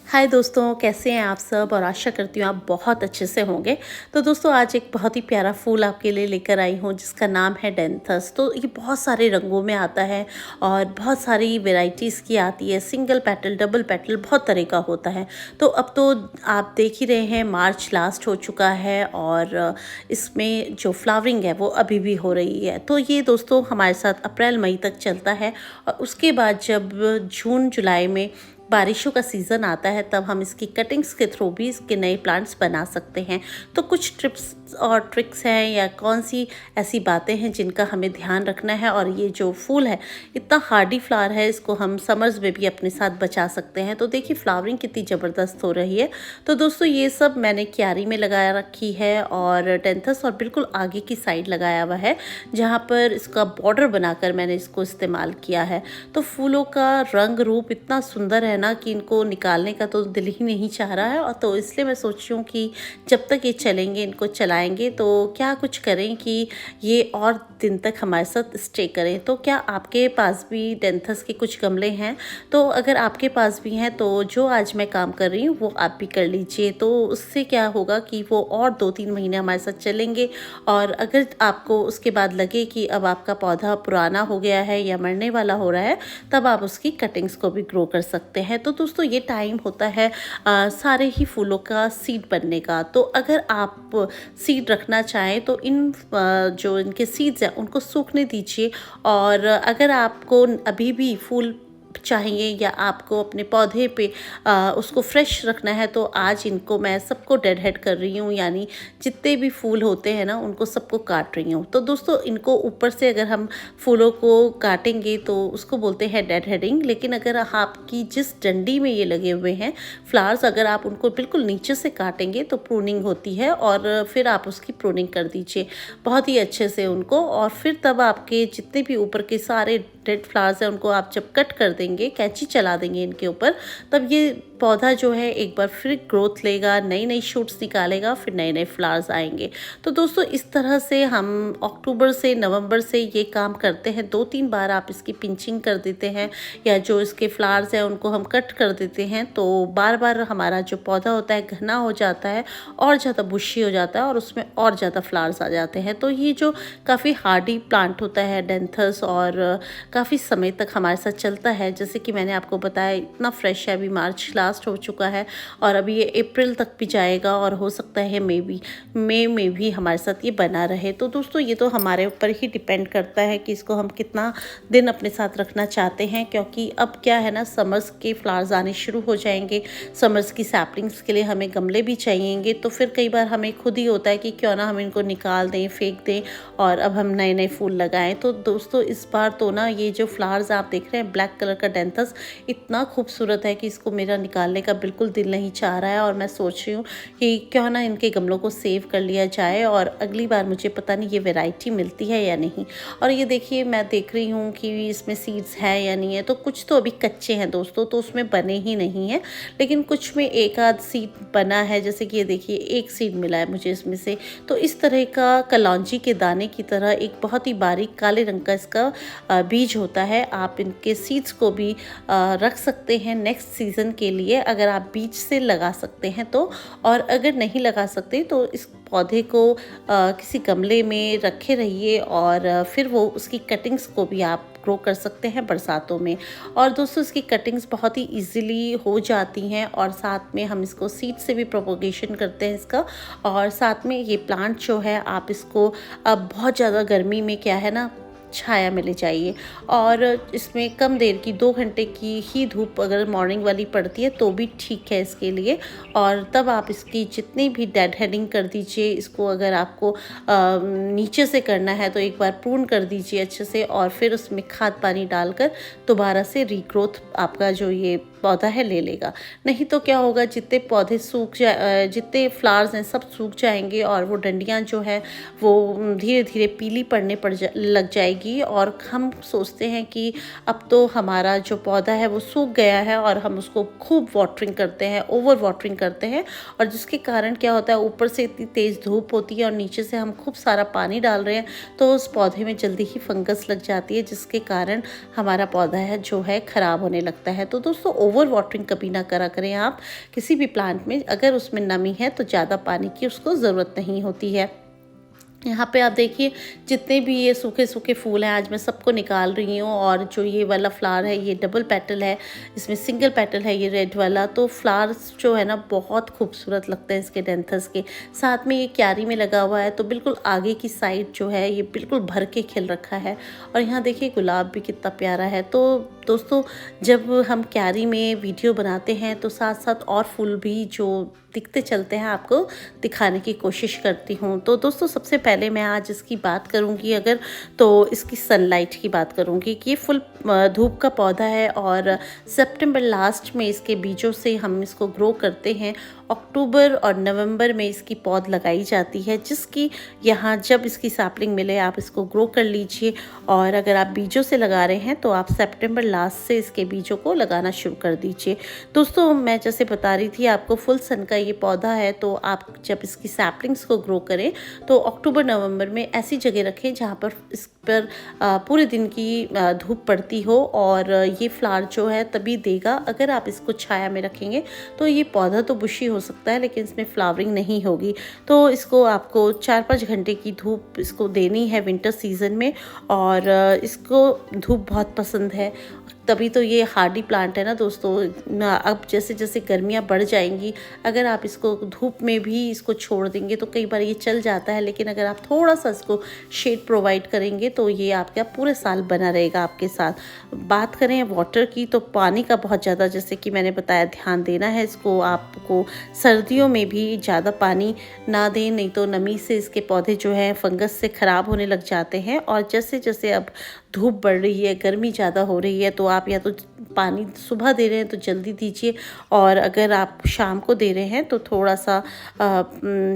हाय दोस्तों, कैसे हैं आप सब और आशा करती हूँ आप बहुत अच्छे से होंगे। तो दोस्तों आज एक बहुत ही प्यारा फूल आपके लिए लेकर आई हूँ जिसका नाम है डेंथस। तो ये बहुत सारे रंगों में आता है और बहुत सारी वेराइटीज़ की आती है, सिंगल पेटल, डबल पेटल, बहुत तरह का होता है। तो अब तो आप देख ही रहे हैं मार्च लास्ट हो चुका है और इसमें जो फ्लावरिंग है वो अभी भी हो रही है। तो ये दोस्तों हमारे साथ अप्रैल मई तक चलता है और उसके बाद जब जून जुलाई में बारिशों का सीज़न आता है तब हम इसकी कटिंग्स के थ्रू भी इसके नए प्लांट्स बना सकते हैं। तो कुछ टिप्स और ट्रिक्स हैं या कौन सी ऐसी बातें हैं जिनका हमें ध्यान रखना है। और ये जो फूल है इतना हार्डी फ्लावर है, इसको हम समर्स में भी अपने साथ बचा सकते हैं। तो देखिए फ्लावरिंग कितनी ज़बरदस्त हो रही है। तो दोस्तों ये सब मैंने क्यारी में लगाया रखी है और टेंथस और बिल्कुल आगे की साइड लगाया हुआ है जहाँ पर इसका बॉर्डर बनाकर मैंने इसको इस्तेमाल किया है। तो फूलों का रंग रूप इतना सुंदर है ना कि इनको निकालने का तो दिल ही नहीं चाह रहा है। और तो इसलिए मैं सोच रही हूँ कि जब तक ये चलेंगे, इनको चलाएंगे तो क्या कुछ करें कि ये और दिन तक हमारे साथ स्टे करें। तो क्या आपके पास भी डेंथस के कुछ गमले हैं? तो अगर आपके पास भी हैं तो जो आज मैं काम कर रही हूँ वो आप भी कर लीजिए। तो उससे क्या होगा कि वो और 2-3 महीने हमारे साथ चलेंगे। और अगर आपको उसके बाद लगे कि अब आपका पौधा पुराना हो गया है या मरने वाला हो रहा है, तब आप उसकी कटिंग्स को भी ग्रो कर सकते हैं। तो दोस्तों ये टाइम होता है सारे ही फूलों का सीड बनने का। तो अगर आप सीड रखना चाहें तो जो इनके सीड्स हैं उनको सूखने दीजिए। और अगर आपको अभी भी फूल चाहिए या आपको अपने पौधे पे उसको फ्रेश रखना है तो आज इनको मैं सबको डेड हेड कर रही हूँ, यानी जितने भी फूल होते हैं ना उनको सबको काट रही हूँ। तो दोस्तों इनको ऊपर से अगर हम फूलों को काटेंगे तो उसको बोलते हैं डेड हेडिंग। लेकिन अगर आपकी जिस डंडी में ये लगे हुए हैं फ्लावर्स, अगर आप उनको बिल्कुल नीचे से काटेंगे तो प्रूनिंग होती है और फिर आप उसकी प्रूनिंग कर दीजिए बहुत ही अच्छे से उनको। और फिर तब आपके जितने भी ऊपर के सारे डेड फ्लावर्स हैं उनको आप जब कट कर देंगे, कैंची चला देंगे इनके ऊपर, तब ये पौधा जो है एक बार फिर ग्रोथ लेगा, नई नई शूट्स निकालेगा, फिर नए नए फ्लावर्स आएंगे। तो दोस्तों इस तरह से हम अक्टूबर से नवंबर से ये काम करते हैं। 2-3 बार आप इसकी पिंचिंग कर देते हैं या जो इसके फ्लावर्स हैं उनको हम कट कर देते हैं तो बार बार हमारा जो पौधा होता है घना हो जाता है और ज़्यादा बुशी हो जाता है और उसमें और ज़्यादा फ्लावर्स आ जाते हैं। तो ये जो काफ़ी हार्डी प्लांट होता है डेंथस और काफ़ी समय तक हमारे साथ चलता है। जैसे कि मैंने आपको बताया इतना फ्रेश है, अभी मार्च लास्ट हो चुका है और अभी ये अप्रैल तक भी जाएगा और हो सकता है मई में भी हमारे साथ ये बना रहे। तो दोस्तों ये तो हमारे ऊपर ही डिपेंड करता है कि इसको हम कितना दिन अपने साथ रखना चाहते हैं। क्योंकि अब क्या है ना, समर्स के फ्लावर्स आने शुरू हो जाएंगे, समर्स की सैपलिंग्स के लिए हमें गमले भी चाहिएंगे। तो फिर कई बार हमें खुद ही होता है कि क्यों ना हम इनको निकाल दें, फेंक दें और अब हम नए नए फूल लगाएं। तो दोस्तों इस बार तो ना ये जो फ्लावर्स आप देख रहे हैं ब्लैक कलर का डेंथस इतना खूबसूरत है कि इसको मेरा निकालने का बिल्कुल दिल नहीं चाह रहा है। और मैं सोच रही हूँ कि क्यों ना इनके गमलों को सेव कर लिया जाए और अगली बार मुझे पता नहीं ये वैरायटी मिलती है या नहीं। और ये देखिए मैं देख रही हूँ कि इसमें सीड्स है या नहीं है। तो कुछ तो अभी कच्चे हैं दोस्तों, तो उसमें बने ही नहीं है, लेकिन कुछ में एक आध सीड बना है। जैसे कि ये देखिए एक सीड मिला है मुझे इसमें से। तो इस तरह का कलौंजी के दाने की तरह एक बहुत ही बारीक काले रंग का इसका बीज होता है। आप इनके सीड्स को भी रख सकते हैं नेक्स्ट सीज़न के लिए, अगर आप बीज से लगा सकते हैं तो। और अगर नहीं लगा सकते तो इस पौधे को किसी गमले में रखे रहिए और फिर वो उसकी कटिंग्स को भी आप ग्रो कर सकते हैं बरसातों में। और दोस्तों इसकी कटिंग्स बहुत ही इजीली हो जाती हैं और साथ में हम इसको सीड से भी प्रोपोगेशन करते हैं इसका। और साथ में ये प्लांट जो है आप इसको अब बहुत ज़्यादा गर्मी में क्या है ना, छाया मिल चाहिए और इसमें कम देर की 2 घंटे की ही धूप अगर मॉर्निंग वाली पड़ती है तो भी ठीक है इसके लिए। और तब आप इसकी जितनी भी डेड हेडिंग कर दीजिए। इसको अगर आपको नीचे से करना है तो एक बार प्रून कर दीजिए अच्छे से और फिर उसमें खाद पानी डालकर दोबारा से रीग्रोथ आपका जो ये पौधा है ले लेगा। नहीं तो क्या होगा, जितने पौधे जितने फ्लावर्स हैं सब सूख जाएंगे और वो डंडियाँ जो है वो धीरे धीरे पीली लग जाएगी। और हम सोचते हैं कि अब तो हमारा जो पौधा है वो सूख गया है और हम उसको खूब वाटरिंग करते हैं, ओवर वाटरिंग करते हैं, और जिसके कारण क्या होता है, ऊपर से इतनी तेज़ धूप होती है और नीचे से हम खूब सारा पानी डाल रहे हैं, तो उस पौधे में जल्दी ही फंगस लग जाती है, जिसके कारण हमारा पौधा है जो है ख़राब होने लगता है। तो दोस्तों ओवर वाटरिंग कभी ना करा करें आप किसी भी प्लांट में। अगर उसमें नमी है तो ज़्यादा पानी की उसको ज़रूरत नहीं होती है। यहाँ पे आप देखिए जितने भी ये सूखे सूखे फूल हैं आज मैं सबको निकाल रही हूँ। और जो ये वाला फ्लावर है ये डबल पेटल है, इसमें सिंगल पेटल है ये रेड वाला। तो फ्लावर्स जो है ना बहुत खूबसूरत लगते हैं इसके डेंथस के। साथ में ये क्यारी में लगा हुआ है तो बिल्कुल आगे की साइड जो है ये बिल्कुल भर के खिल रखा है। और यहाँ देखिए गुलाब भी कितना प्यारा है। तो दोस्तों जब हम क्यारी में वीडियो बनाते हैं तो साथ साथ और फूल भी जो दिखते चलते हैं आपको दिखाने की कोशिश करती हूँ। तो दोस्तों सबसे पहले मैं आज इसकी बात करूँगी अगर, तो इसकी सनलाइट की बात करूँगी कि ये फुल धूप का पौधा है और सितंबर लास्ट में इसके बीजों से हम इसको ग्रो करते हैं। अक्टूबर और नवंबर में इसकी पौध लगाई जाती है, जिसकी यहाँ जब इसकी सैपलिंग मिले आप इसको ग्रो कर लीजिए। और अगर आप बीजों से लगा रहे हैं तो आप सितंबर लास्ट से इसके बीजों को लगाना शुरू कर दीजिए। दोस्तों मैं जैसे बता रही थी आपको फुल सन का ये पौधा है, तो आप जब इसकी सैपलिंग्स को ग्रो करें तो अक्टूबर नवंबर में ऐसी जगह रखें जहाँ पर इस पर पूरे दिन की धूप पड़ती हो, और ये फ्लावर जो है तभी देगा। अगर आप इसको छाया में रखेंगे तो ये पौधा तो बुशी हो सकता है लेकिन इसमें फ्लावरिंग नहीं होगी। तो इसको आपको 4-5 घंटे की धूप इसको देनी है विंटर सीजन में, और इसको धूप बहुत पसंद है, तभी तो ये हार्डी प्लांट है ना दोस्तों। अब जैसे जैसे गर्मियाँ बढ़ जाएंगी, अगर आप इसको धूप में भी इसको छोड़ देंगे तो कई बार ये चल जाता है, लेकिन अगर आप थोड़ा सा इसको शेड प्रोवाइड करेंगे तो ये आपका पूरे साल बना रहेगा आपके साथ। बात करें वाटर की तो पानी का बहुत ज़्यादा, जैसे कि मैंने बताया, ध्यान देना है इसको। आपको सर्दियों में भी ज़्यादा पानी ना दें, नहीं तो नमी से इसके पौधे जो है फंगस से ख़राब होने लग जाते हैं। और जैसे जैसे अब धूप बढ़ रही है, गर्मी ज़्यादा हो रही है, तो आप या तो पानी सुबह दे रहे हैं तो जल्दी दीजिए, और अगर आप शाम को दे रहे हैं तो थोड़ा सा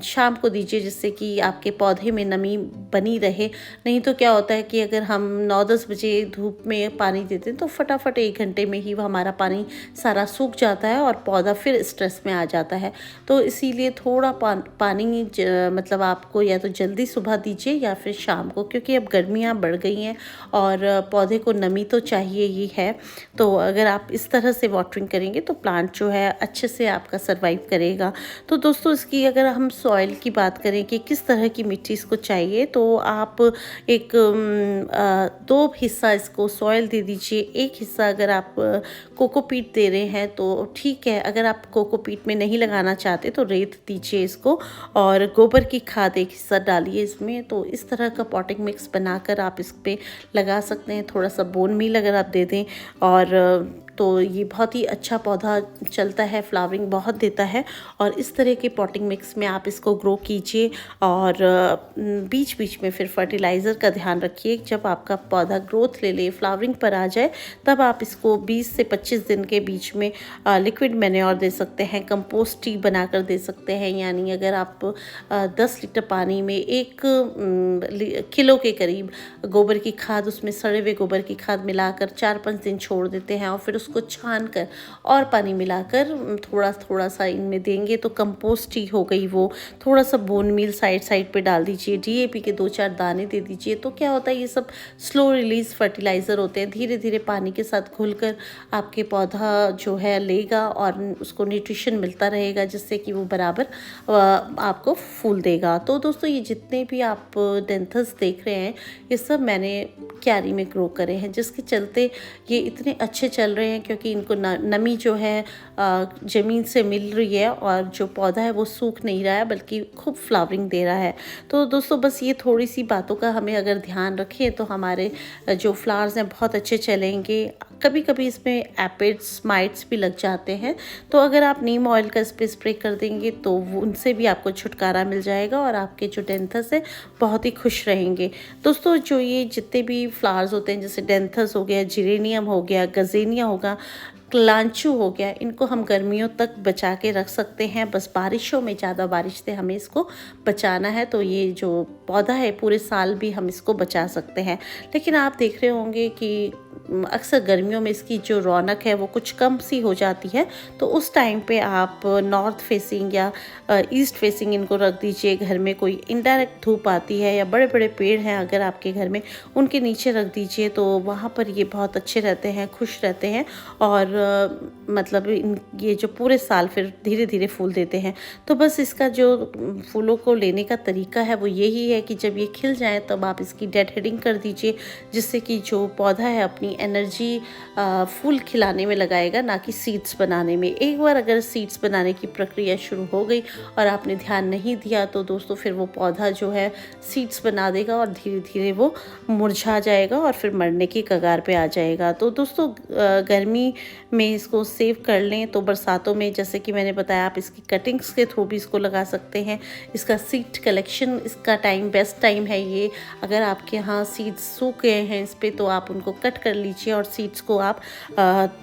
शाम को दीजिए, जिससे कि आपके पौधे में नमी बनी रहे। नहीं तो क्या होता है कि अगर हम 9-10 बजे धूप में पानी देते हैं तो फटाफट 1 घंटे में ही वो हमारा पानी सारा सूख जाता है और पौधा फिर स्ट्रेस में आ जाता है। तो इसीलिए थोड़ा पानी मतलब आपको या तो जल्दी सुबह दीजिए या फिर शाम को, क्योंकि अब गर्मियाँ बढ़ गई हैं और पौधे को नमी तो चाहिए ही है। तो अगर आप इस तरह से वाटरिंग करेंगे तो प्लांट जो है अच्छे से आपका सर्वाइव करेगा। तो दोस्तों इसकी अगर हम सॉइल की बात करें कि किस तरह की मिट्टी इसको चाहिए, तो आप एक 2 हिस्सा इसको सॉइल दे दीजिए। एक हिस्सा अगर आप कोकोपीट दे रहे हैं तो ठीक है, अगर आप कोकोपीट में नहीं लगाना चाहते तो रेत दीजिए इसको, और गोबर की खाद एक हिस्सा डालिए इसमें। तो इस तरह का पॉटिंग मिक्स बनाकर आप इस पे लगा सकते हैं। थोड़ा सा बोन मील अगर आप दे दें, और तो ये बहुत ही अच्छा पौधा चलता है, फ्लावरिंग बहुत देता है। और इस तरह के पॉटिंग मिक्स में आप इसको ग्रो कीजिए, और बीच बीच में फिर फर्टिलाइज़र का ध्यान रखिए। जब आपका पौधा ग्रोथ ले ले, फ्लावरिंग पर आ जाए, तब आप इसको 20 से 25 दिन के बीच में लिक्विड मैन्योर दे सकते हैं, कंपोस्ट टी बनाकर दे सकते हैं। यानी अगर आप 10 लीटर पानी में 1 किलो के करीब गोबर की खाद, उसमें सड़े हुए गोबर की खाद मिलाकर 4-5 दिन छोड़ देते हैं, और फिर उसको छान कर और पानी मिलाकर थोड़ा थोड़ा सा इनमें देंगे तो कंपोस्ट ही हो गई वो। थोड़ा सा बोन मील साइड पे डाल दीजिए, डीएपी के 2-4 दाने दे दीजिए। तो क्या होता है, ये सब स्लो रिलीज फर्टिलाइज़र होते हैं, धीरे धीरे पानी के साथ घुलकर आपके पौधा जो है लेगा और उसको न्यूट्रिशन मिलता रहेगा, जिससे कि वो बराबर आपको फूल देगा। तो दोस्तों ये जितने भी आप डेंथस देख रहे हैं ये सब मैंने क्यारी में ग्रो करे हैं, जिसके चलते ये इतने अच्छे चल रहे हैं, क्योंकि इनको नमी जो है ज़मीन से मिल रही है, और जो पौधा है वो सूख नहीं रहा है बल्कि खूब फ्लावरिंग दे रहा है। तो दोस्तों बस ये थोड़ी सी बातों का हमें अगर ध्यान रखें तो हमारे जो फ्लावर्स हैं बहुत अच्छे चलेंगे। कभी कभी इसमें एपिड्स, माइट्स भी लग जाते हैं, तो अगर आप नीम ऑयल का इस पर स्प्रे कर देंगे तो उनसे भी आपको छुटकारा मिल जाएगा, और आपके जो डेंथस है बहुत ही खुश रहेंगे। दोस्तों जो ये जितने भी फ्लावर्स होते हैं, जैसे डेंथस हो गया, जिरेनियम हो गया, गजेनिया होगा, कलांचू हो गया, इनको हम गर्मियों तक बचा के रख सकते हैं। बस बारिशों में, ज़्यादा बारिश से हमें इसको बचाना है, तो ये जो पौधा है पूरे साल भी हम इसको बचा सकते हैं। लेकिन आप देख रहे होंगे कि अक्सर गर्मियों में इसकी जो रौनक है वो कुछ कम सी हो जाती है। तो उस टाइम पे आप नॉर्थ फेसिंग या ईस्ट फेसिंग इनको रख दीजिए। घर में कोई इनडायरेक्ट धूप आती है या बड़े बड़े पेड़ हैं अगर आपके घर में, उनके नीचे रख दीजिए, तो वहाँ पर ये बहुत अच्छे रहते हैं, खुश रहते हैं। और मतलब ये जो पूरे साल फिर धीरे धीरे फूल देते हैं। तो बस इसका जो फूलों को लेने का तरीका है वो यही है कि जब ये खिल जाए तब आप इसकी डेड हेडिंग कर दीजिए, जिससे कि जो पौधा है अपनी एनर्जी फूल खिलाने में लगाएगा, ना कि सीड्स बनाने में। एक बार अगर सीड्स बनाने की प्रक्रिया शुरू हो गई और आपने ध्यान नहीं दिया तो दोस्तों फिर वो पौधा जो है सीड्स बना देगा और धीरे धीरे वो मुरझा जाएगा और फिर मरने की कगार पे आ जाएगा। तो दोस्तों गर्मी में इसको सेव कर लें, तो बरसातों में जैसे कि मैंने बताया आप इसकी कटिंग्स के थ्रू भी इसको लगा सकते हैं। इसका सीड कलेक्शन, इसका टाइम बेस्ट टाइम है ये। अगर आपके यहाँ सीड्स सूख गए हैं इस पर, तो आप उनको कट कर लीजिए और सीड्स को आप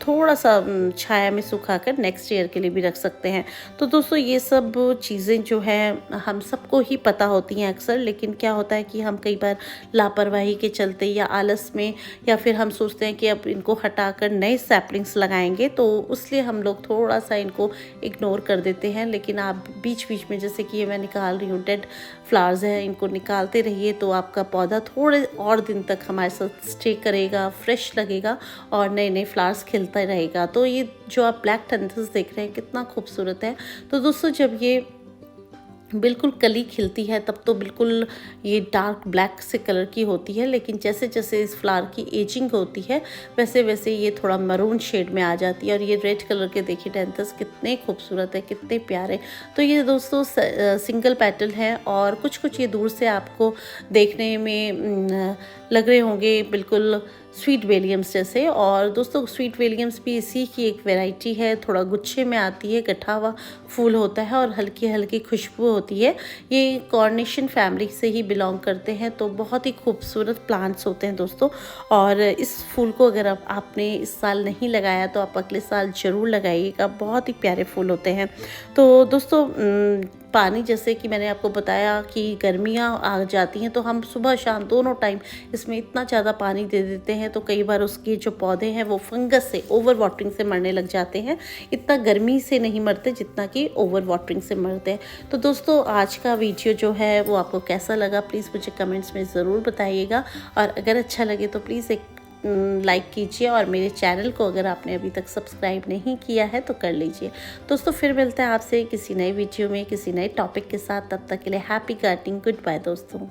थोड़ा सा छाया में सुखाकर नेक्स्ट ईयर के लिए भी रख सकते हैं। तो दोस्तों ये सब चीज़ें जो हैं हम सबको ही पता होती हैं अक्सर, लेकिन क्या होता है कि हम कई बार लापरवाही के चलते या आलस में, या फिर हम सोचते हैं कि अब इनको हटाकर नए सैपलिंग्स लगाएंगे, तो उसलिए हम लोग थोड़ा सा इनको इग्नोर कर देते हैं। लेकिन आप बीच बीच में, जैसे कि ये मैं निकाल रही हूँ डेड फ्लावर्स हैं, इनको निकालते रहिए तो आपका पौधा थोड़े और दिन तक हमारे साथ स्टे करेगा, फ्रेश लगेगा और नए नए फ्लावर्स खिलता रहेगा। तो ये जो आप ब्लैक टेंथस देख रहे हैं कितना खूबसूरत है। तो दोस्तों जब ये बिल्कुल कली खिलती है तब तो बिल्कुल ये डार्क ब्लैक से कलर की होती है, लेकिन जैसे जैसे इस फ्लावर की एजिंग होती है वैसे वैसे ये थोड़ा मरून शेड में आ जाती है। और ये रेड कलर के देखिए टेंथस कितने खूबसूरत है, कितने प्यारे। तो ये दोस्तों सिंगल पेटल है और कुछ कुछ ये दूर से आपको देखने में लग रहे होंगे बिल्कुल स्वीट विलियम्स जैसे। और दोस्तों स्वीट विलियम्स भी इसी की एक वैरायटी है, थोड़ा गुच्छे में आती है, गठा हुआ फूल होता है और हल्की हल्की खुशबू होती है। ये कॉर्निशन फैमिली से ही बिलोंग करते हैं, तो बहुत ही खूबसूरत प्लांट्स होते हैं दोस्तों। और इस फूल को अगर आपने इस साल नहीं लगाया तो आप अगले साल ज़रूर लगाइएगा, बहुत ही प्यारे फूल होते हैं। तो दोस्तों पानी, जैसे कि मैंने आपको बताया कि गर्मियाँ आ जाती हैं तो हम सुबह शाम दोनों टाइम इसमें इतना ज़्यादा पानी दे देते हैं, तो कई बार उसके जो पौधे हैं वो फंगस से, ओवर वाटरिंग से मरने लग जाते हैं। इतना गर्मी से नहीं मरते जितना कि ओवर वाटरिंग से मरते हैं। तो दोस्तों आज का वीडियो जो है वो आपको कैसा लगा प्लीज़ मुझे कमेंट्स में ज़रूर बताइएगा। और अगर अच्छा लगे तो प्लीज़ एक लाइक कीजिए और मेरे चैनल को अगर आपने अभी तक सब्सक्राइब नहीं किया है तो कर लीजिए। दोस्तों फिर मिलते हैं आपसे किसी नए वीडियो में किसी नए टॉपिक के साथ। तब तक के लिए हैप्पी गार्डनिंग, गुड बाय दोस्तों।